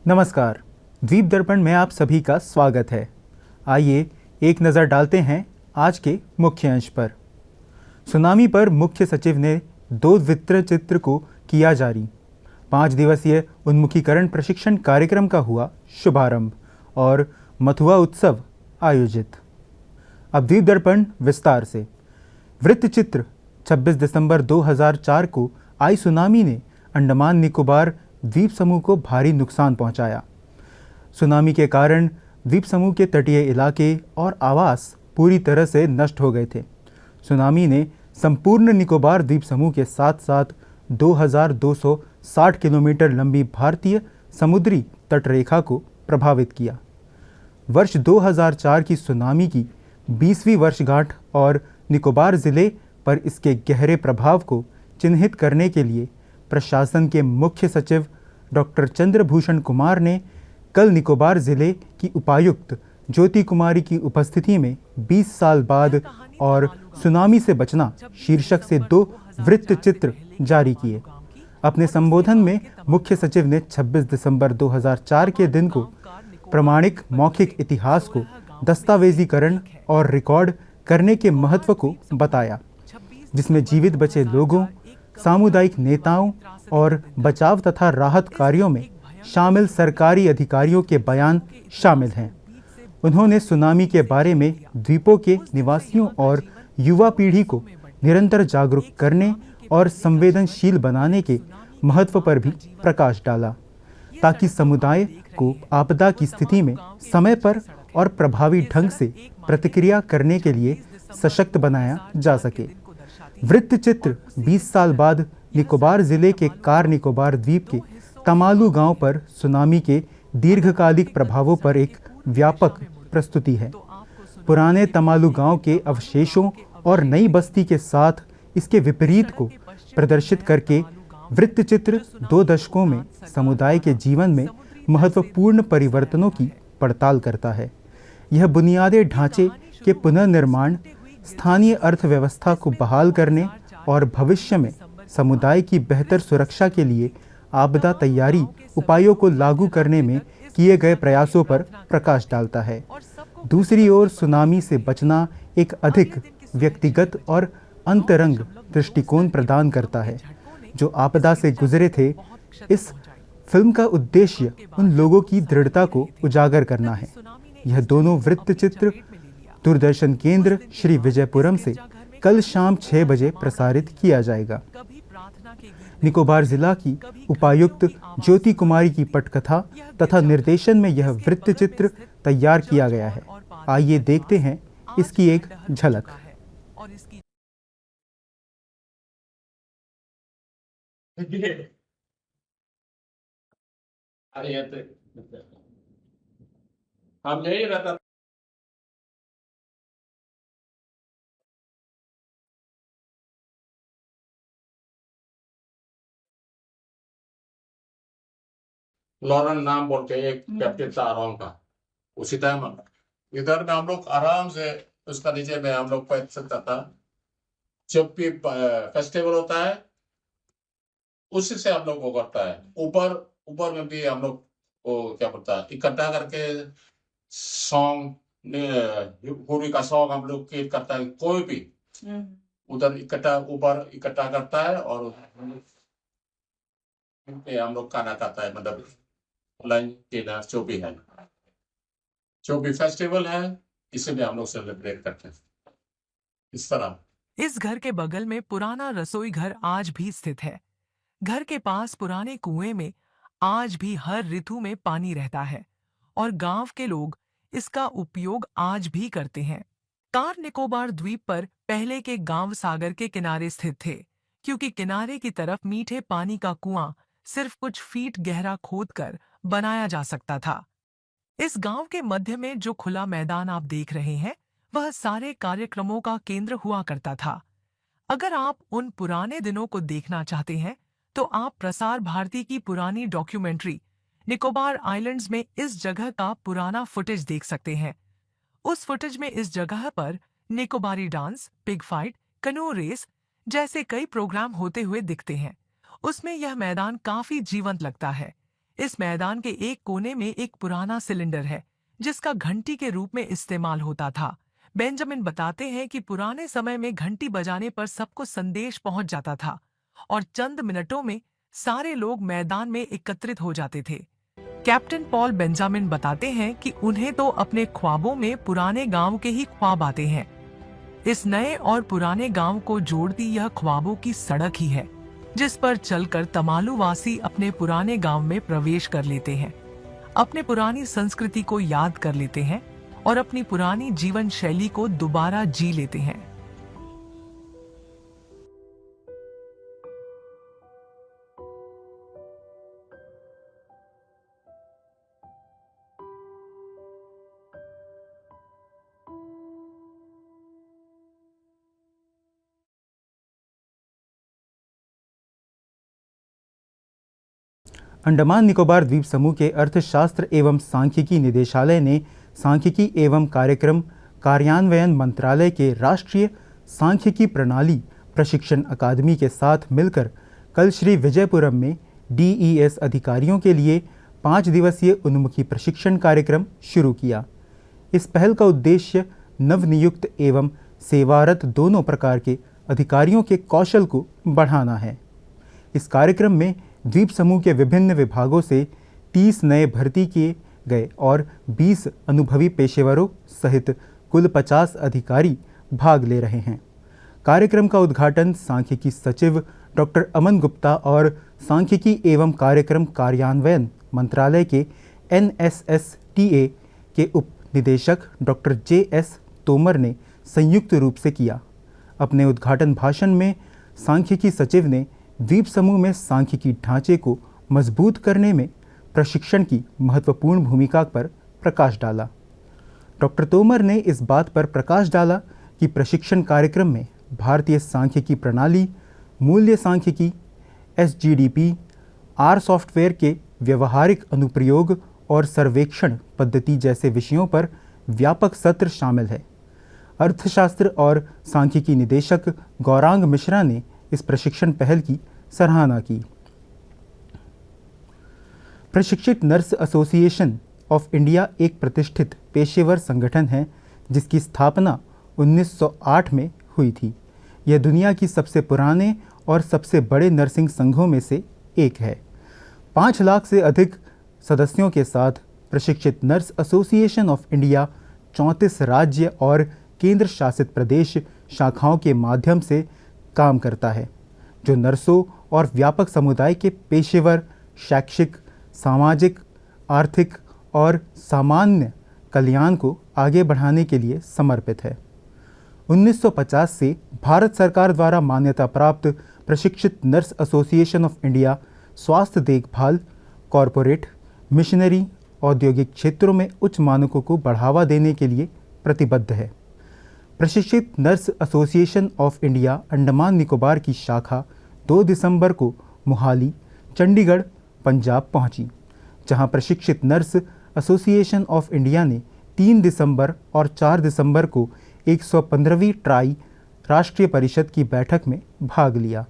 नमस्कार। द्वीप दर्पण में आप सभी का स्वागत है। आइए एक नज़र डालते हैं आज के मुख्य अंश पर। सुनामी पर मुख्य सचिव ने 2 वृत्त चित्र को किया जारी। 5 दिवसीय उन्मुखीकरण प्रशिक्षण कार्यक्रम का हुआ शुभारंभ और मथुआ उत्सव आयोजित। अब द्वीप दर्पण विस्तार से। वृत्त चित्र 26 दिसंबर 2004 को आई सुनामी ने अंडमान निकोबार द्वीप समूह को भारी नुकसान पहुंचाया। सुनामी के कारण द्वीप समूह के तटीय इलाके और आवास पूरी तरह से नष्ट हो गए थे। सुनामी ने संपूर्ण निकोबार द्वीप समूह के साथ साथ 2260 किलोमीटर लंबी भारतीय समुद्री तटरेखा को प्रभावित किया। वर्ष 2004 की सुनामी की 20वीं वर्षगांठ और निकोबार ज़िले पर इसके गहरे प्रभाव को चिन्हित करने के लिए प्रशासन के मुख्य सचिव डॉक्टर चंद्रभूषण कुमार ने कल निकोबार ज़िले की उपायुक्त ज्योति कुमारी की उपस्थिति में 20 साल बाद और सुनामी से बचना शीर्षक से 2 वृत्त चित्र जारी किए। अपने संबोधन में मुख्य सचिव ने 26 दिसंबर 2004 के दिन को प्रामाणिक मौखिक इतिहास को दस्तावेजीकरण और रिकॉर्ड करने के महत्व को बताया, जिसमें जीवित बचे लोगों, सामुदायिक नेताओं और बचाव तथा राहत कार्यों में शामिल सरकारी अधिकारियों के बयान शामिल हैं। उन्होंने सुनामी के बारे में द्वीपों के निवासियों और युवा पीढ़ी को निरंतर जागरूक करने और संवेदनशील बनाने के महत्व पर भी प्रकाश डाला, ताकि समुदाय को आपदा की स्थिति में समय पर और प्रभावी ढंग से प्रतिक्रिया करने के लिए सशक्त बनाया जा सके। वृत्त चित्र 20 साल बाद निकोबार जिले के कार निकोबार द्वीप के तमालू गांव पर सुनामी के दीर्घकालिक प्रभावों पर एक व्यापक प्रस्तुति है। पुराने तमालू गांव के अवशेषों और नई बस्ती के साथ इसके विपरीत को प्रदर्शित करके वृत्त चित्र 2 दशकों में समुदाय के जीवन में महत्वपूर्ण परिवर्तनों की पड़ताल करता है। यह बुनियादी ढांचे के पुनर्निर्माण, स्थानीय अर्थव्यवस्था को बहाल करने और भविष्य में समुदाय की बेहतर सुरक्षा के लिए आपदा तैयारी उपायों को लागू करने में किए गए प्रयासों पर प्रकाश डालता है। दूसरी ओर सुनामी से बचना एक अधिक व्यक्तिगत और अंतरंग दृष्टिकोण प्रदान करता है, जो आपदा से गुजरे थे। इस फिल्म का उद्देश्य उन लोगों की दृढ़ता को उजागर करना है। यह दोनों वृत्त चित्र दूरदर्शन केंद्र श्री विजयपुरम से कल शाम 6 बजे प्रसारित किया जाएगा। निकोबार जिला की उपायुक्त ज्योति कुमारी की पटकथा तथा निर्देशन में यह वृत्त चित्र तैयार किया गया है। आइए देखते हैं इसकी एक झलक। हम यही रहता लॉरेन नाम बोल के एक कैप्टन था आराम का। उसी टाइम इधर में हम लोग आराम से उसका नीचे में हम लोग बैठ सकता था। जब भी फेस्टिवल होता है उसी से हम लोग वो करता है। ऊपर ऊपर में भी हम लोग वो क्या बोलता है, इकट्ठा करके सॉन्ग होली का सॉन्ग हम लोग क्रिएट करता है। कोई भी उधर इकट्ठा ऊपर इकट्ठा करता है और हम लोग खाना खाता है। मतलब लंच डिनर जो भी है, जो भी फेस्टिवल है, इसे भी हम लोग सेलिब्रेट करते हैं इस तरह। इस घर के बगल में पुराना रसोई घर आज भी स्थित है। घर के पास पुराने कुएं में आज भी हर ऋतु में पानी रहता है और गांव के लोग इसका उपयोग आज भी करते हैं। कार निकोबार द्वीप पर पहले के गांव सागर के किनारे स्थित थे, क्योंकि किनारे की तरफ मीठे पानी का कुआं सिर्फ कुछ फीट गहरा खोदकर बनाया जा सकता था। इस गांव के मध्य में जो खुला मैदान आप देख रहे हैं, वह सारे कार्यक्रमों का केंद्र हुआ करता था। अगर आप उन पुराने दिनों को देखना चाहते हैं, तो आप प्रसार भारती की पुरानी डॉक्यूमेंट्री निकोबार आइलैंड्स में इस जगह का पुराना फुटेज देख सकते हैं। उस फुटेज में इस जगह पर निकोबारी डांस, पिग फाइट, कनू रेस जैसे कई प्रोग्राम होते हुए दिखते हैं। उसमें यह मैदान काफी जीवंत लगता है। इस मैदान के एक कोने में एक पुराना सिलेंडर है जिसका घंटी के रूप में इस्तेमाल होता था। बेंजामिन बताते हैं कि पुराने समय में घंटी बजाने पर सबको संदेश पहुंच जाता था और चंद मिनटों में सारे लोग मैदान में एकत्रित हो जाते थे। कैप्टन पॉल बेंजामिन बताते हैं कि उन्हें तो अपने ख्वाबों में पुराने गांव के ही ख्वाब आते हैं। इस नए और पुराने गांव को जोड़ती यह ख्वाबों की सड़क ही है जिस पर चलकर तमालू वासी अपने पुराने गांव में प्रवेश कर लेते हैं, अपने पुरानी संस्कृति को याद कर लेते हैं और अपनी पुरानी जीवन शैली को दोबारा जी लेते हैं। अंडमान निकोबार द्वीप समूह के अर्थशास्त्र एवं सांख्यिकी निदेशालय ने सांख्यिकी एवं कार्यक्रम कार्यान्वयन मंत्रालय के राष्ट्रीय सांख्यिकी प्रणाली प्रशिक्षण अकादमी के साथ मिलकर कल श्री विजयपुरम में DES अधिकारियों के लिए 5 दिवसीय उन्मुखी प्रशिक्षण कार्यक्रम शुरू किया। इस पहल का उद्देश्य नवनियुक्त एवं सेवारत दोनों प्रकार के अधिकारियों के कौशल को बढ़ाना है। इस कार्यक्रम में द्वीप समूह के विभिन्न विभागों से 30 नए भर्ती किए गए और 20 अनुभवी पेशेवरों सहित कुल 50 अधिकारी भाग ले रहे हैं। कार्यक्रम का उद्घाटन सांख्यिकी सचिव डॉक्टर अमन गुप्ता और सांख्यिकी एवं कार्यक्रम कार्यान्वयन मंत्रालय के NSSTA के उप निदेशक डॉक्टर JS तोमर ने संयुक्त रूप से किया। अपने उद्घाटन भाषण में सांख्यिकी सचिव ने द्वीप समूह में सांख्यिकी ढांचे को मजबूत करने में प्रशिक्षण की महत्वपूर्ण भूमिका पर प्रकाश डाला। डॉक्टर तोमर ने इस बात पर प्रकाश डाला कि प्रशिक्षण कार्यक्रम में भारतीय सांख्यिकी प्रणाली, मूल्य सांख्यिकी, SGDP, R सॉफ्टवेयर के व्यवहारिक अनुप्रयोग और सर्वेक्षण पद्धति जैसे विषयों पर व्यापक सत्र शामिल है। अर्थशास्त्र और सांख्यिकी निदेशक गौरांग मिश्रा ने इस प्रशिक्षण पहल की सराहना की। प्रशिक्षित नर्स एसोसिएशन ऑफ इंडिया एक प्रतिष्ठित पेशेवर संगठन है जिसकी स्थापना 1908 में हुई थी। यह दुनिया की सबसे पुराने और सबसे बड़े नर्सिंग संघों में से एक है। 5 लाख से अधिक सदस्यों के साथ प्रशिक्षित नर्स एसोसिएशन ऑफ इंडिया 34 राज्य और केंद्र शासित प्रदेश शाखाओं के माध्यम से काम करता है, जो नर्सों और व्यापक समुदाय के पेशेवर, शैक्षिक, सामाजिक, आर्थिक और सामान्य कल्याण को आगे बढ़ाने के लिए समर्पित है। 1950 से भारत सरकार द्वारा मान्यता प्राप्त प्रशिक्षित नर्स एसोसिएशन ऑफ इंडिया स्वास्थ्य देखभाल, कॉरपोरेट, मिशनरी, औद्योगिक क्षेत्रों में उच्च मानकों को बढ़ावा देने के लिए प्रतिबद्ध है। प्रशिक्षित nurse association of India Andaman Nicobar की शाखा 2 दिसंबर को मोहाली, चंडीगढ़, पंजाब पहुंची, जहां प्रशिक्षित नर्स एसोसिएशन ऑफ इंडिया ने 3 दिसंबर और 4 दिसंबर को 115वीं ट्राई राष्ट्रीय परिषद की बैठक में भाग लिया।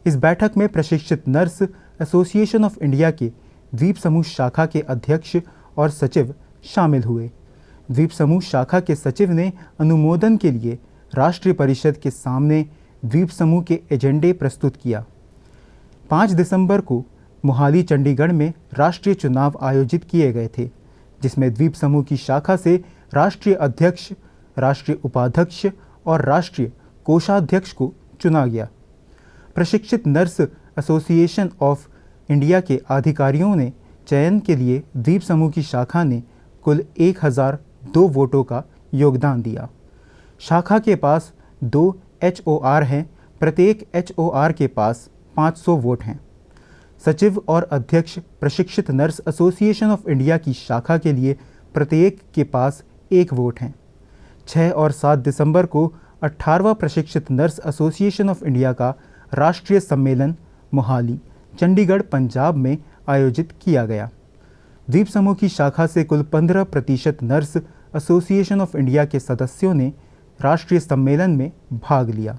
इस बैठक में प्रशिक्षित नर्स एसोसिएशन ऑफ इंडिया के द्वीप समूह शाखा के अध्यक्ष और सचिव शामिल हुए। द्वीप समूह शाखा के सचिव ने अनुमोदन के लिए राष्ट्रीय परिषद के सामने द्वीप समूह के एजेंडे प्रस्तुत किया। 5 दिसंबर को मोहाली, चंडीगढ़ में राष्ट्रीय चुनाव आयोजित किए गए थे, जिसमें द्वीप समूह की शाखा से राष्ट्रीय अध्यक्ष, राष्ट्रीय उपाध्यक्ष और राष्ट्रीय कोषाध्यक्ष को चुना गया। प्रशिक्षित नर्स एसोसिएशन ऑफ इंडिया के अधिकारियों ने चयन के लिए द्वीप समूह की शाखा ने कुल 1002 वोटों का योगदान दिया। शाखा के पास 2 HOR हैं, प्रत्येक HOR के पास 500 वोट हैं। सचिव और अध्यक्ष प्रशिक्षित नर्स एसोसिएशन ऑफ इंडिया की शाखा के लिए प्रत्येक के पास 1 वोट हैं। 6 और 7 दिसंबर को 18वां प्रशिक्षित नर्स एसोसिएशन ऑफ इंडिया का राष्ट्रीय सम्मेलन मोहाली, चंडीगढ़, पंजाब में आयोजित किया गया। द्वीप समूह की शाखा से कुल 15% नर्स एसोसिएशन ऑफ इंडिया के सदस्यों ने राष्ट्रीय सम्मेलन में भाग लिया।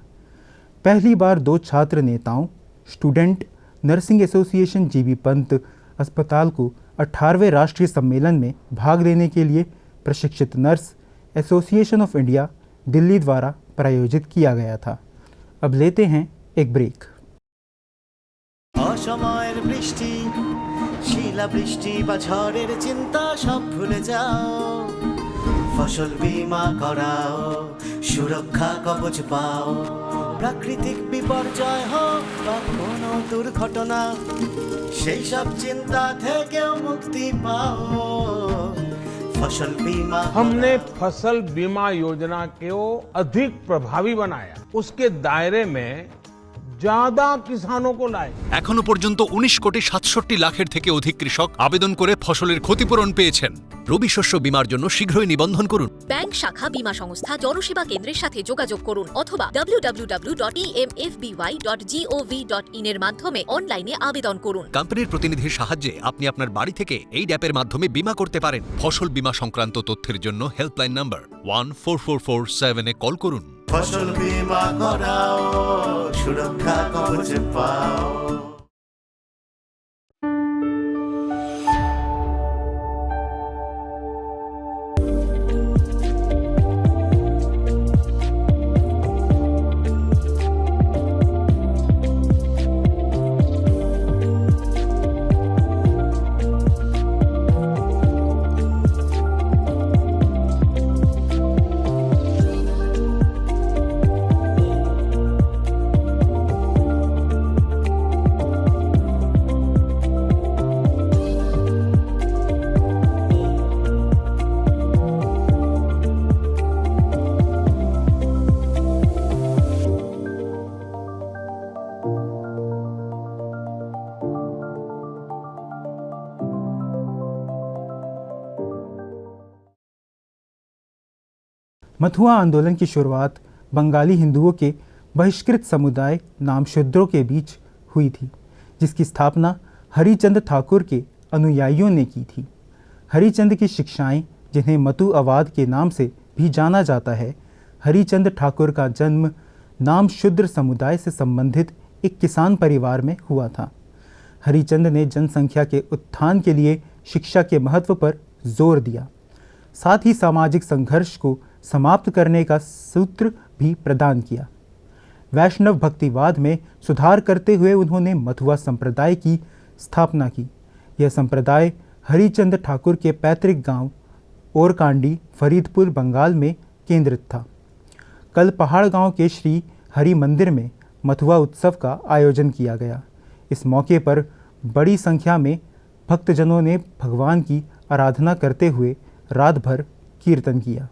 पहली बार 2 छात्र नेताओं, student nursing association GB Pant अस्पताल को 18वें राष्ट्रीय सम्मेलन में भाग लेने के लिए प्रशिक्षित nurse association of India Delhi द्वारा प्रायोजित किया गया था। अब लेते हैं एक ब्रेक। অসময়ের বৃষ্টি শিলা বৃষ্টি বা ঝড়ের চিন্তা সব ভুলে যাও, ফসল বীমা করাও, সুরক্ষা কবচ পাও, প্রাকৃতিক বিপর্যয় হোক বা কোনো দুর্ঘটনা সেই সব চিন্তা থেকেও মুক্তি পাও। फसल बीमा हमने फसल बीमा योजना को अधिक प्रभावी बनाया, उसके दायरे में ज्यादा किसानों को लाए। এখনো পর্যন্ত 19 কোটি 67 লাখের থেকে অধিক কৃষক আবেদন করে ফসলের ক্ষতিপূরণ পেয়েছেন। রবি শস্য বীমার জন্য শীঘ্রই নিবন্ধন করুন। ব্যাংক শাখা বীমা সংস্থা জনসেবা কেন্দ্রের সাথে যোগাযোগ করুন অথবা www.emfby.gov.in এর মাধ্যমে অনলাইনে আবেদন করুন। কোম্পানির প্রতিনিধির সাহায্যে আপনি আপনার বাড়ি থেকে এই অ্যাপের মাধ্যমে বীমা করতে পারেন। ফসল বীমা সংক্রান্ত তথ্যের জন্য হেল্পলাইন নাম্বার 14447 এ কল করুন। फसल बीमा कराओ, सुरक्षा कवच पाओ। मथुआ आंदोलन की शुरुआत बंगाली हिंदुओं के बहिष्कृत समुदाय नाम शूद्रों के बीच हुई थी, जिसकी स्थापना हरिचंद ठाकुर के अनुयायियों ने की थी। हरिचंद की शिक्षाएं, जिन्हें मतु अवाद के नाम से भी जाना जाता है, हरिचंद ठाकुर का जन्म नाम शूद्र समुदाय से संबंधित एक किसान परिवार में हुआ था। हरिचंद ने जनसंख्या के उत्थान के लिए शिक्षा के महत्व पर जोर दिया, साथ ही सामाजिक संघर्ष को समाप्त करने का सूत्र भी प्रदान किया। वैष्णव भक्तिवाद में सुधार करते हुए उन्होंने मथुआ संप्रदाय की स्थापना की। यह संप्रदाय हरिचंद ठाकुर के पैतृक गांव ओरकांडी, फरीदपुर, बंगाल में केंद्रित था। कल पहाड़ गांव के श्री हरि मंदिर में मथुआ उत्सव का आयोजन किया गया। इस मौके पर बड़ी संख्या में भक्तजनों ने भगवान की आराधना करते हुए रात भर कीर्तन किया।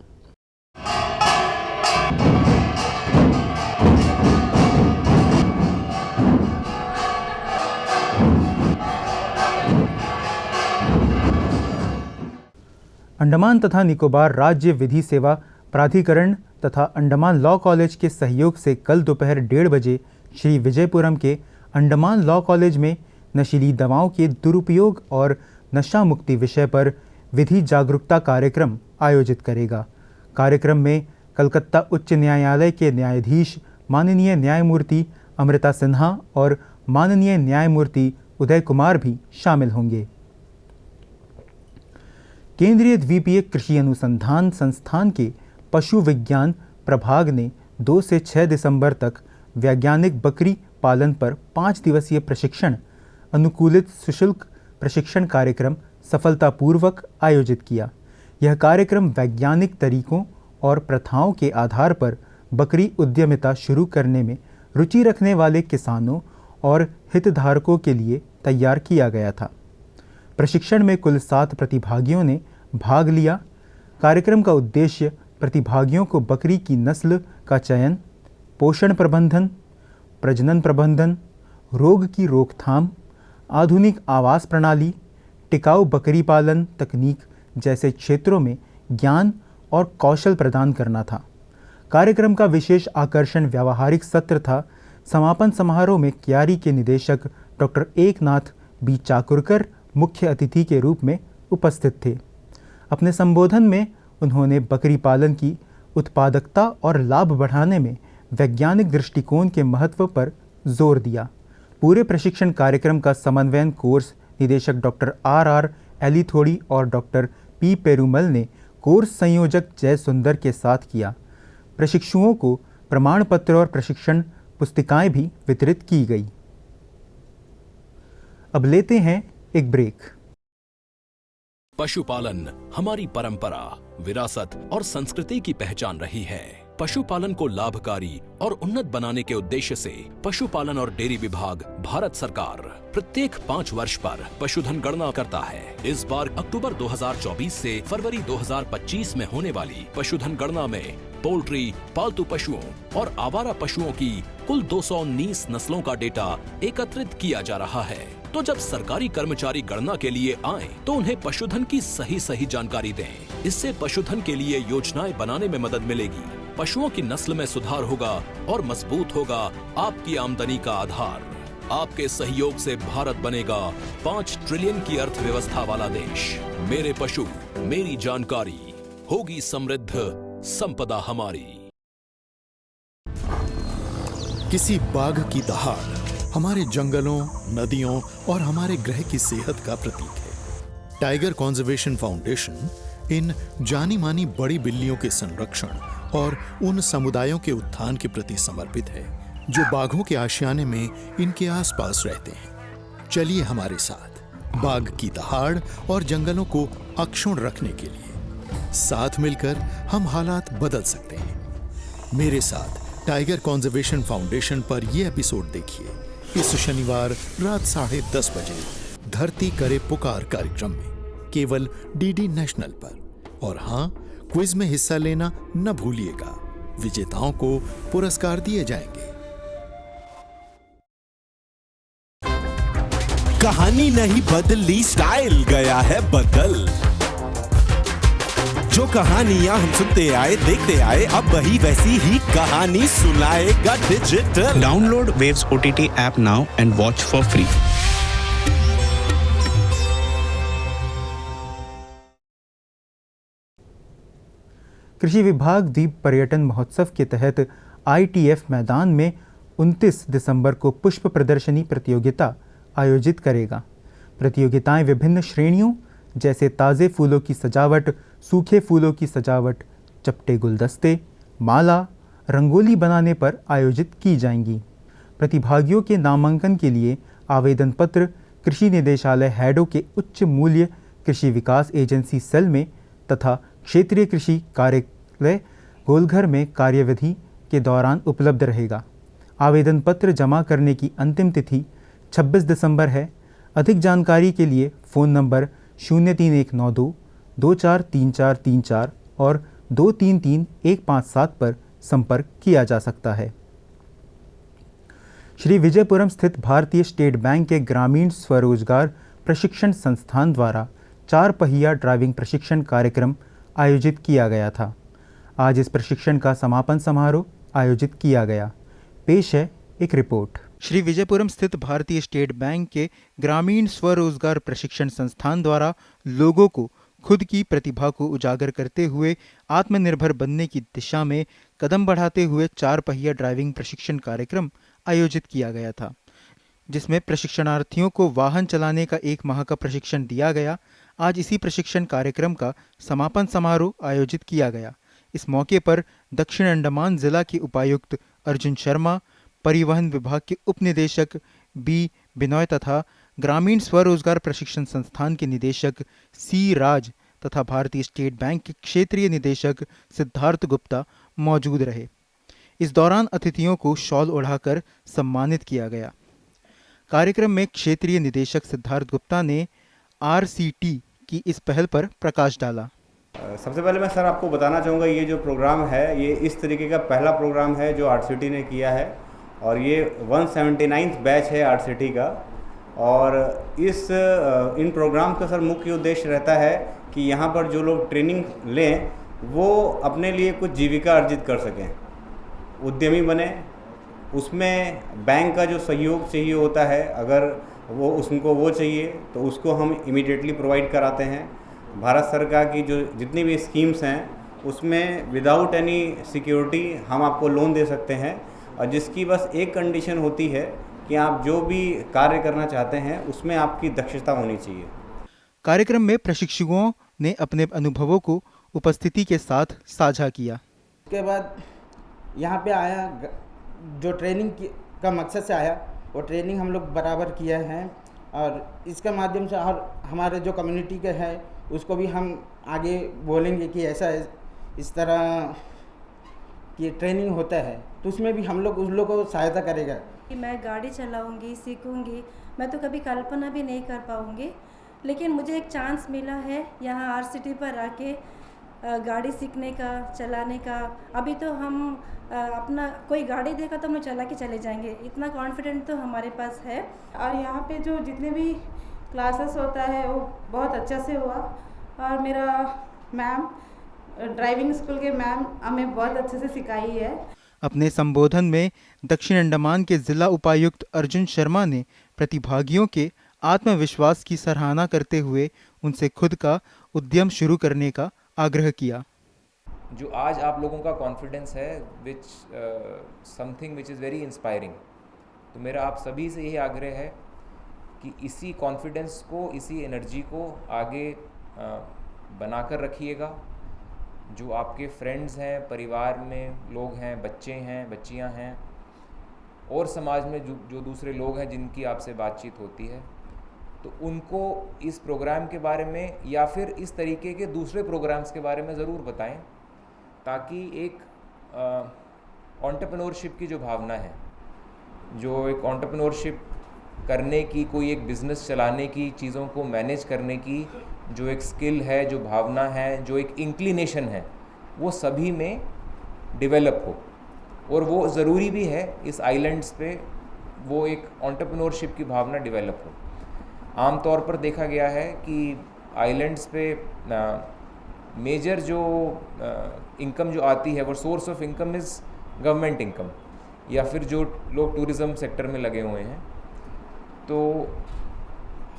अंडमान तथा निकोबार राज्य विधि सेवा प्राधिकरण तथा अंडमान लॉ कॉलेज के सहयोग से कल दोपहर 1:30 बजे श्री विजयपुरम के अंडमान लॉ कॉलेज में नशीली दवाओं के दुरुपयोग और नशा मुक्ति विषय पर विधि जागरूकता कार्यक्रम आयोजित करेगा। कार्यक्रम में कलकत्ता उच्च न्यायालय के न्यायाधीश माननीय न्यायमूर्ति अमृता सिन्हा और माननीय न्यायमूर्ति उदय कुमार भी शामिल होंगे। केंद्रीय द्वीपीय कृषि अनुसंधान संस्थान के पशु विज्ञान प्रभाग ने 2 से 6 दिसंबर तक वैज्ञानिक बकरी पालन पर 5 दिवसीय प्रशिक्षण अनुकूलित सशुल्क प्रशिक्षण कार्यक्रम सफलतापूर्वक आयोजित किया। यह कार्यक्रम वैज्ञानिक तरीकों और प्रथाओं के आधार पर बकरी उद्यमिता शुरू करने में रुचि रखने वाले किसानों और हितधारकों के लिए तैयार किया गया था। प्रशिक्षण में कुल 7 प्रतिभागियों ने भाग लिया। कार्यक्रम का उद्देश्य प्रतिभागियों को बकरी की नस्ल का चयन, पोषण प्रबंधन, प्रजनन प्रबंधन, रोग की रोकथाम, आधुनिक आवास प्रणाली, टिकाऊ बकरी पालन तकनीक जैसे क्षेत्रों में ज्ञान और कौशल प्रदान करना था। कार्यक्रम का विशेष आकर्षण व्यावहारिक सत्र था। समापन समारोह में क्यारी के निदेशक डॉक्टर एकनाथ बी चाकुरकर मुख्य अतिथि के रूप में उपस्थित थे। अपने संबोधन में उन्होंने बकरी पालन की उत्पादकता और लाभ बढ़ाने में वैज्ञानिक दृष्टिकोण के महत्व पर जोर दिया। पूरे प्रशिक्षण कार्यक्रम का समन्वयन कोर्स निदेशक डॉक्टर RR एलिथोड़ी और डॉक्टर P पेरुमल ने कोर्स संयोजक जय सुंदर के साथ किया। प्रशिक्षुओं को प्रमाण पत्र और प्रशिक्षण पुस्तिकाएं भी वितरित की गई। अब लेते हैं एक ब्रेक। पशुपालन हमारी परंपरा, विरासत और संस्कृति की पहचान रही है। पशुपालन को लाभकारी और उन्नत बनाने के उद्देश्य से पशुपालन और डेयरी विभाग भारत सरकार प्रत्येक 5 वर्ष पर पशुधन गणना करता है। इस बार अक्टूबर 2024 से फरवरी 2025 में होने वाली पशुधन गणना में पोल्ट्री, पालतू पशुओं और आवारा पशुओं की कुल 219 नस्लों का डेटा एकत्रित किया जा रहा है। तो जब सरकारी कर्मचारी गणना के लिए आए तो उन्हें पशुधन की सही जानकारी दें। इससे पशुधन के लिए योजनाएं बनाने में मदद मिलेगी। पशुओं की नस्ल में सुधार होगा और मजबूत होगा आपकी आमदनी का आधार। आपके सहयोग से भारत बनेगा 5 ट्रिलियन की अर्थव्यवस्था वाला देश। मेरे पशु, मेरी जानकारी, होगी समृद्ध संपदा हमारी। किसी बाघ की दहाड़ हमारे जंगलों, नदियों और हमारे ग्रह की सेहत का प्रतीक है। टाइगर कंजर्वेशन फाउंडेशन इन जानी मानी बड़ी बिल्लियों के संरक्षण और उन समुदायों के उत्थान के प्रति समर्पित है जो बाघों के आशियाने में इनके आसपास रहते हैं। चलिए हमारे साथ बाघ की दहाड़ और जंगलों को अक्षुण्ण रखने के लिए साथ मिलकर हम हालात बदल सकते हैं। मेरे साथ टाइगर कंजर्वेशन फाउंडेशन पर यह एपिसोड देखिए इस शनिवार रात 10:30 बजे धरती करे पुकार कार्यक्रम में, केवल DD नेशनल पर। और हाँ, क्विज में हिस्सा लेना न भूलिएगा। विजेताओं को पुरस्कार दिए जाएंगे। कहानी नहीं बदली, स्टाइल गया है बदल। जो कहानियां हम सुनते आए, देखते आए, अब वही वैसी ही कहानी सुनाएगा digital. Download Waves OTT app now and watch for free. कृषि विभाग द्वीप पर्यटन महोत्सव के तहत ITF मैदान में 29 दिसंबर को पुष्प प्रदर्शनी प्रतियोगिता आयोजित करेगा। प्रतियोगिताएं विभिन्न श्रेणियों जैसे ताज़े फूलों की सजावट, सूखे फूलों की सजावट, चपटे गुलदस्ते, माला, रंगोली बनाने पर आयोजित की जाएंगी। प्रतिभागियों के नामांकन के लिए आवेदन पत्र कृषि निदेशालय हैडो के उच्च मूल्य कृषि विकास एजेंसी सेल में तथा क्षेत्रीय कृषि कार्यालय गोलघर में कार्यविधि के दौरान उपलब्ध रहेगा। आवेदन पत्र जमा करने की अंतिम तिथि 26 दिसंबर है। अधिक जानकारी के लिए फ़ोन नंबर 03192 243434 और 233157 पर संपर्क किया जा सकता है। श्री विजयपुरम स्थित भारतीय स्टेट बैंक के ग्रामीण स्वरोजगार प्रशिक्षण संस्थान द्वारा 4 पहिया ड्राइविंग प्रशिक्षण कार्यक्रम आयोजित किया गया था। आज इस प्रशिक्षण का समापन समारोह आयोजित किया गया। पेश है एक रिपोर्ट। श्री विजयपुरम स्थित भारतीय स्टेट बैंक के ग्रामीण स्वरोजगार प्रशिक्षण संस्थान द्वारा लोगों को खुद की प्रतिभा को उजागर करते हुए आत्मनिर्भर बनने की दिशा में कदम बढ़ाते हुए 4 पहिया ड्राइविंग प्रशिक्षण कार्यक्रम आयोजित किया गया था, जिसमें प्रशिक्षणार्थियों को वाहन चलाने का 1 माह का प्रशिक्षण दिया गया। आज इसी प्रशिक्षण कार्यक्रम का समापन समारोह आयोजित किया गया। इस मौके पर दक्षिण अंडमान जिला के उपायुक्त अर्जुन शर्मा, परिवहन विभाग के उप निदेशक B बिनोय तथा ग्रामीण स्वरोजगार प्रशिक्षण संस्थान के निदेशक C राज तथा भारतीय स्टेट बैंक के क्षेत्रीय निदेशक सिद्धार्थ गुप्ता मौजूद रहे। इस दौरान अतिथियों को शॉल ओढ़ाकर सम्मानित किया गया। कार्यक्रम में क्षेत्रीय निदेशक सिद्धार्थ गुप्ता ने RCT की इस पहल पर प्रकाश डाला। सबसे पहले मैं सर आपको बताना चाहूँगा, ये जो प्रोग्राम है ये इस तरीके का पहला प्रोग्राम है जो RCT ने किया है और ये 179th बैच है RCT का। और इन प्रोग्राम का सर मुख्य उद्देश्य रहता है कि यहाँ पर जो लोग ट्रेनिंग लें वो अपने लिए कुछ जीविका अर्जित कर सकें, उद्यमी बने। उसमें बैंक का जो सहयोग चाहिए होता है, अगर वो चाहिए तो उसको हम इमीडिएटली प्रोवाइड कराते हैं। भारत सरकार की जो जितनी भी स्कीम्स हैं उसमें विदाउट एनी सिक्योरिटी हम आपको लोन दे सकते हैं, और जिसकी बस एक कंडीशन होती है कि आप जो भी कार्य करना चाहते हैं उसमें आपकी दक्षता होनी चाहिए। कार्यक्रम में प्रशिक्षुओं ने अपने अनुभवों को उपस्थिति के साथ साझा किया। उसके बाद यहाँ पे आया, जो ट्रेनिंग का मकसद से आया वो ट्रेनिंग हम लोग बराबर किया है, और इसके माध्यम से और हमारे जो कम्युनिटी के हैं उसको भी हम आगे बोलेंगे कि ऐसा इस तरह की ट्रेनिंग होता है, तो उसमें भी हम लोग उस लोग को सहायता करेगा। कि मैं गाड़ी चलाऊंगी, सीखूंगी, मैं तो कभी कल्पना भी नहीं कर पाऊंगी, लेकिन मुझे एक चांस मिला है यहाँ RCT पर आके गाड़ी सीखने का, चलाने का। अभी तो हम अपना कोई गाड़ी देखा तो हम चला के चले जाएंगे, इतना कॉन्फिडेंट तो हमारे पास है। और यहाँ पे जो जितने भी क्लासेस होता है वो बहुत अच्छा से हुआ, और मेरा मैम, ड्राइविंग स्कूल के मैम हमें बहुत अच्छे से सिखाई है। अपने संबोधन में दक्षिण अंडमान के जिला उपायुक्त अर्जुन शर्मा ने प्रतिभागियों के आत्मविश्वास की सराहना करते हुए उनसे खुद का उद्यम शुरू करने का आग्रह किया। जो आज आप लोगों का कॉन्फिडेंस है, which something which is very inspiring, तो मेरा आप सभी से यही आग्रह है कि इसी कॉन्फिडेंस को, इसी एनर्जी को आगे बनाकर रखिएगा। जो आपके फ्रेंड्स हैं, परिवार में लोग हैं, बच्चे हैं, बच्चियां हैं, और समाज में जो दूसरे लोग हैं जिनकी आपसे बातचीत होती है, तो उनको इस प्रोग्राम के बारे में या फिर इस तरीके के दूसरे प्रोग्राम्स के बारे में ज़रूर बताएं, ताकि एक एंटरप्रेन्योरशिप की जो भावना है, जो एक एंटरप्रेन्योरशिप करने की, कोई एक बिज़नेस चलाने की, चीज़ों को मैनेज करने की जो एक स्किल है, जो भावना है, जो एक इंक्लिनेशन है, वो सभी में डेवलप हो। और वो ज़रूरी भी है इस आइलैंड्स पे वो एक एंटरप्रेन्योरशिप की भावना डेवलप हो। आम तौर पर देखा गया है कि आइलैंड्स पे मेजर जो इनकम जो आती है वो source of income is government income, या फिर जो लोग टूरिज़्म सेक्टर में लगे हुए हैं। तो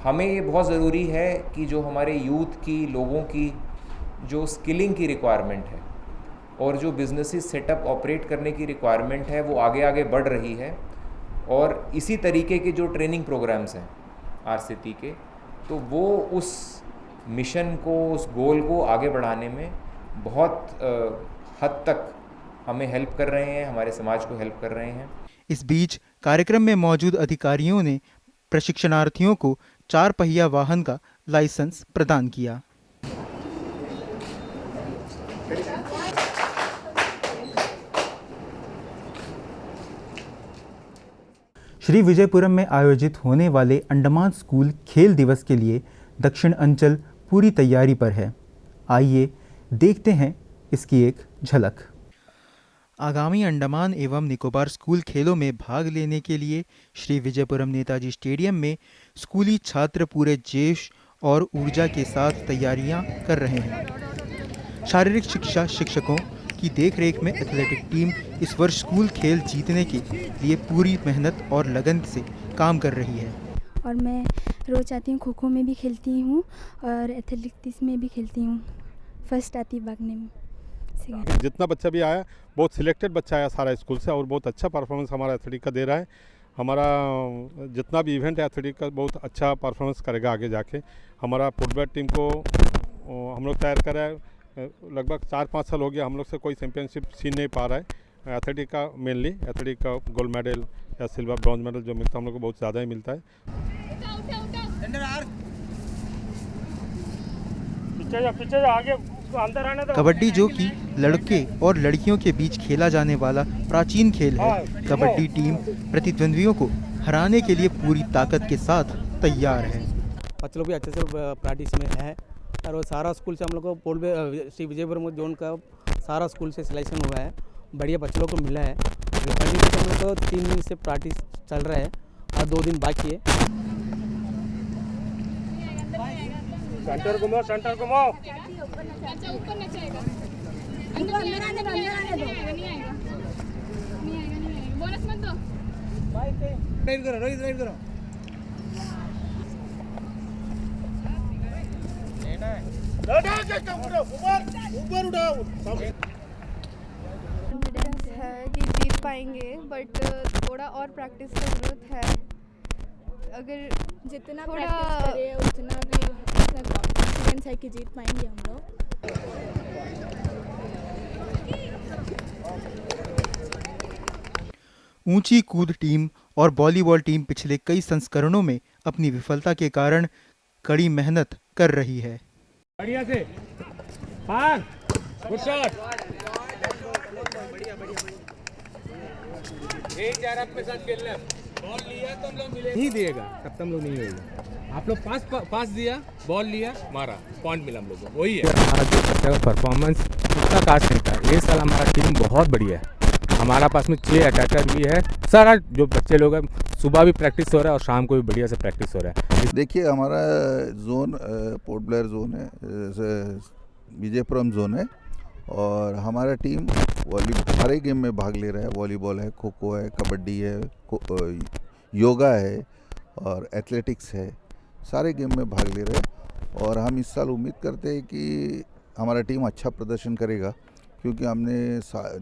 हमें ये बहुत ज़रूरी है कि जो हमारे यूथ की, लोगों की जो स्किलिंग की रिक्वायरमेंट है और जो बिजनेसेस सेटअप ऑपरेट करने की रिक्वायरमेंट है वो आगे आगे बढ़ रही है, और इसी तरीके के जो ट्रेनिंग प्रोग्राम्स हैं RCT के, तो वो उस मिशन को, उस गोल को आगे बढ़ाने में बहुत हद तक हमें हेल्प कर रहे हैं, हमारे समाज को हेल्प कर रहे हैं। इस बीच कार्यक्रम में मौजूद अधिकारियों ने प्रशिक्षणार्थियों को 4 पहिया वाहन का लाइसेंस प्रदान किया। श्री विजयपुरम में आयोजित होने वाले अंडमान स्कूल खेल दिवस के लिए दक्षिण अंचल पूरी तैयारी पर है। आइए देखते हैं इसकी एक झलक। आगामी अंडमान एवं निकोबार स्कूल खेलों में भाग लेने के लिए श्री विजयपुरम नेताजी स्टेडियम में स्कूली छात्र पूरे जोश और ऊर्जा के साथ तैयारियां कर रहे हैं। शारीरिक शिक्षा शिक्षकों की देखरेख में एथलेटिक टीम इस वर्ष स्कूल खेल जीतने के लिए पूरी मेहनत और लगन से काम कर रही है। और मैं रोज आती हूँ, खो खो में भी खेलती हूँ और एथलेटिक्स में भी खेलती हूँ, फर्स्ट आती भागने में। जितना बच्चा भी आया, बहुत सिलेक्टेड बच्चा आया सारा स्कूल से, और बहुत अच्छा परफॉर्मेंस हमारा एथलेटिक का दे रहा है। हमारा जितना भी इवेंट है एथलेटिक का बहुत अच्छा परफॉर्मेंस करेगा आगे जाके। हमारा फुटबॉल टीम को हम लोग तैयार कर रहे हैं, लगभग 4-5 साल हो गया हम लोग से कोई चैंपियनशिप छीन नहीं पा रहा है। एथलेटिक का मेनली एथलेटिक का गोल्ड मेडल या सिल्वर ब्रॉन्ज मेडल जो मिलता है हम लोग को बहुत ज़्यादा ही मिलता है। कबड्डी जो कि लड़के और लड़कियों के बीच खेला जाने वाला प्राचीन खेल है। कबड्डी टीम प्रतिद्वंद्वियों को हराने के लिए पूरी ताकत के साथ तैयार है। बच्चे लोग भी अच्छे से प्रैक्टिस में है, और वो सारा स्कूल से हम लोग को पोल श्री विजयपुरम जोन का सारा स्कूल से सिलेक्शन हुआ है, बढ़िया बच्चे लोग को मिला है। हम लोग को 3 दिन से प्रैक्टिस चल रहा है और 2 दिन बाकी है। सेंटर घुमाओ, सेंटर घुमाओ। बोनस मत दो। राइट करो, राइट करो। कॉन्फिडेंस है कि जीत पाएंगे, बट थोड़ा और प्रैक्टिस की ज़रूरत है। अगर जितना प्रैक्टिस करें उतना भी कॉन्फिडेंस है कि जीत पाएंगे हम लोग। ऊंची कूद टीम और वॉलीबॉल टीम पिछले कई संस्करणों में अपनी विफलता के कारण कड़ी मेहनत कर रही है। बढ़िया से पार, गुड शॉट। एक जरा अपने साथ खेलना, बॉल लिया तो हम लोग मिले नहीं दिएगा, तब तक हम लोग नहीं होगा। आप लोग पास दिया, बॉल लिया, मारा, पॉइंट मिला हम लोगों को, वही है। हमारा जो बच्चा का परफॉर्मेंस उसका खास नहीं था। ये साल हमारा टीम बहुत बढ़िया है। हमारा पास में 6 अटैकर भी है। सारा जो बच्चे लोग हैं, सुबह भी प्रैक्टिस हो रहा है और शाम को भी बढ़िया से प्रैक्टिस हो रहा है। देखिए, हमारा जोन पोर्ट ब्लेयर जोन है, विजयपुरम जोन है, और हमारा टीम सारे गेम में भाग ले रहा है। वॉलीबॉल है, खो खो है, कबड्डी है, योगा है और एथलेटिक्स है, सारे गेम में भाग ले रहे हैं। और हम इस साल उम्मीद करते हैं कि हमारा टीम अच्छा प्रदर्शन करेगा, क्योंकि हमने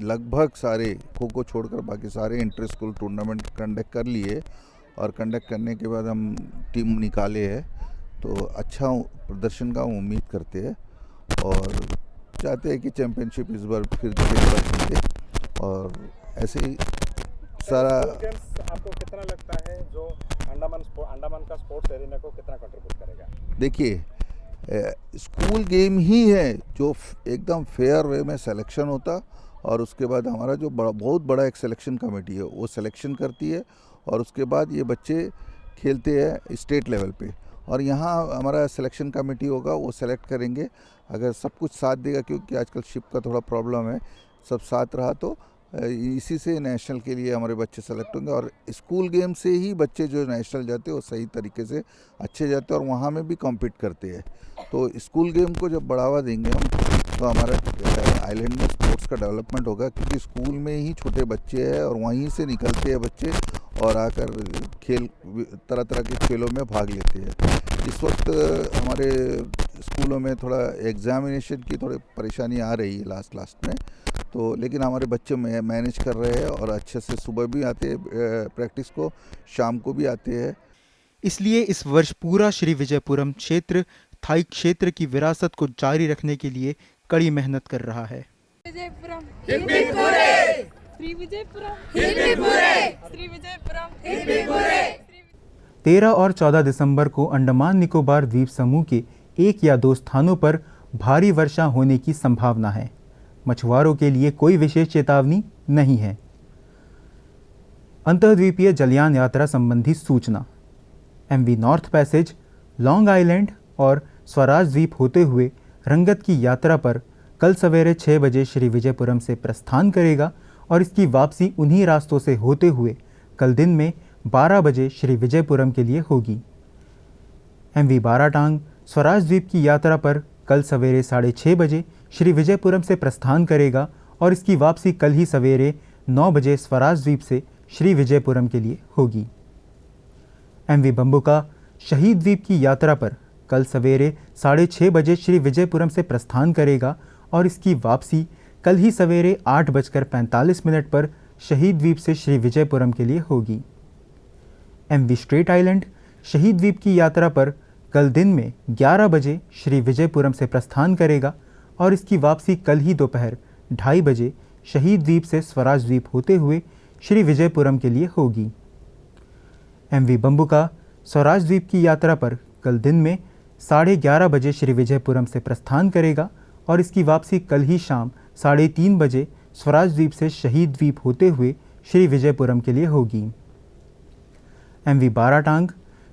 लगभग सारे, खो खो छोड़कर बाकी सारे इंटर स्कूल टूर्नामेंट कंडक्ट कर लिए, और कंडक्ट करने के बाद हम टीम निकाले हैं, तो अच्छा प्रदर्शन का उम्मीद करते हैं और चाहते हैं कि चैंपियनशिप इस बार फिर जीते। और ऐसे ही सारा आपको कितना लगता है जो अंडमान का स्पोर्ट्स एरिना को कितना कंट्रीब्यूट करेगा? देखिए, स्कूल गेम ही है जो एकदम फेयर वे में सिलेक्शन होता, और उसके बाद हमारा जो बहुत बड़ा एक सिलेक्शन कमेटी है वो सिलेक्शन करती है, और उसके बाद ये बच्चे खेलते हैं स्टेट लेवल पे, और यहाँ हमारा सिलेक्शन कमेटी होगा, वो सेलेक्ट करेंगे। अगर सब कुछ साथ देगा, क्योंकि आजकल शिप का थोड़ा प्रॉब्लम है, सब साथ रहा तो इसी से नेशनल के लिए हमारे बच्चे सेलेक्ट होंगे। और स्कूल गेम से ही बच्चे जो नेशनल जाते हैं वो सही तरीके से अच्छे जाते हैं और वहाँ में भी कॉम्पीट करते हैं। तो स्कूल गेम को जब बढ़ावा देंगे हम, तो हमारा आइलैंड में स्पोर्ट्स का डेवलपमेंट होगा, क्योंकि स्कूल में ही छोटे बच्चे हैं और वहीं से निकलते हैं बच्चे और आकर खेल, तरह तरह के खेलों में भाग लेते हैं। इस वक्त हमारे स्कूलों में थोड़ा एग्जामिनेशन की थोड़ी परेशानी आ रही है लास्ट में, तो लेकिन हमारे बच्चे मैनेज कर रहे हैं और अच्छे से सुबह भी आते हैं प्रैक्टिस को, शाम को भी आते हैं। इसलिए इस वर्ष पूरा श्री विजयपुरम क्षेत्र थाई क्षेत्र की विरासत को जारी रखने के लिए कड़ी मेहनत कर रहा है। 13 और 14 दिसंबर को अंडमान निकोबार द्वीप समूह के 1 या 2 स्थानों पर भारी वर्षा होने की संभावना है। मछुआरों के लिए कोई विशेष चेतावनी नहीं है। अंतर्द्वीपीय जलयान यात्रा संबंधी सूचना। MV north passage long island और स्वराज द्वीप होते हुए रंगत की यात्रा पर कल सवेरे 6 बजे श्री विजयपुरम से प्रस्थान करेगा और इसकी वापसी उन्हीं रास्तों से होते हुए कल दिन में 12 बजे श्री विजयपुरम के लिए होगी। MV बाराटांग स्वराज द्वीप की यात्रा पर कल सवेरे 6:30 बजे श्री विजयपुरम से प्रस्थान करेगा और इसकी वापसी कल ही सवेरे 9 बजे स्वराज द्वीप से श्री विजयपुरम के लिए होगी। MV बम्बुका शहीद द्वीप की यात्रा पर कल सवेरे 6:30 बजे श्री विजयपुरम से प्रस्थान करेगा और इसकी वापसी कल ही सवेरे 8:45 पर शहीद द्वीप से श्री विजयपुरम के लिए होगी। MV स्ट्रेट आइलैंड शहीद द्वीप की यात्रा पर कल दिन में 11 बजे श्री विजयपुरम से प्रस्थान करेगा और इसकी वापसी कल ही दोपहर 2:30 बजे शहीद द्वीप से स्वराज द्वीप होते हुए श्री विजयपुरम के लिए होगी। MV बम्बुका स्वराज द्वीप की यात्रा पर कल दिन में 11:30 बजे श्री विजयपुरम से प्रस्थान करेगा और इसकी वापसी कल ही शाम 3:30 बजे स्वराज द्वीप से शहीद द्वीप होते हुए श्री विजयपुरम के लिए होगी। MV बाराटांग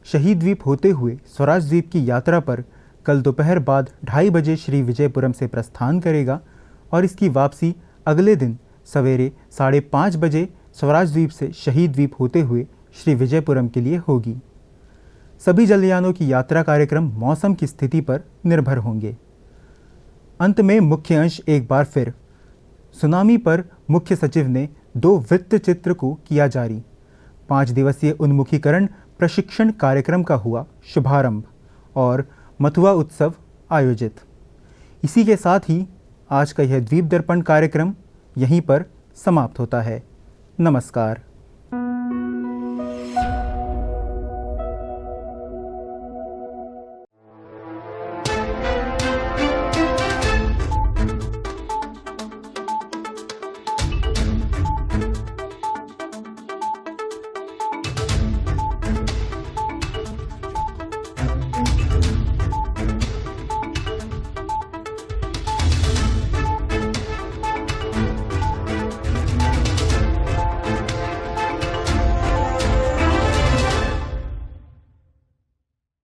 शहीद द्वीप होते हुए स्वराज द्वीप की यात्रा पर कल दोपहर बाद 2:30 बजे श्री विजयपुरम से प्रस्थान करेगा और इसकी वापसी अगले दिन सवेरे 5:30 बजे स्वराज द्वीप से शहीद द्वीप होते हुए श्री विजयपुरम के लिए होगी। सभी जलयानों की यात्रा कार्यक्रम मौसम की स्थिति पर निर्भर होंगे। अंत में मुख्य अंश एक बार फिर। सुनामी पर मुख्य सचिव ने 2 वृत्त चित्र को किया जारी। 5 दिवसीय उन्मुखीकरण प्रशिक्षण कार्यक्रम का हुआ शुभारंभ और मथुआ उत्सव आयोजित। इसी के साथ ही आज का यह द्वीप दर्पण कार्यक्रम यहीं पर समाप्त होता है। नमस्कार।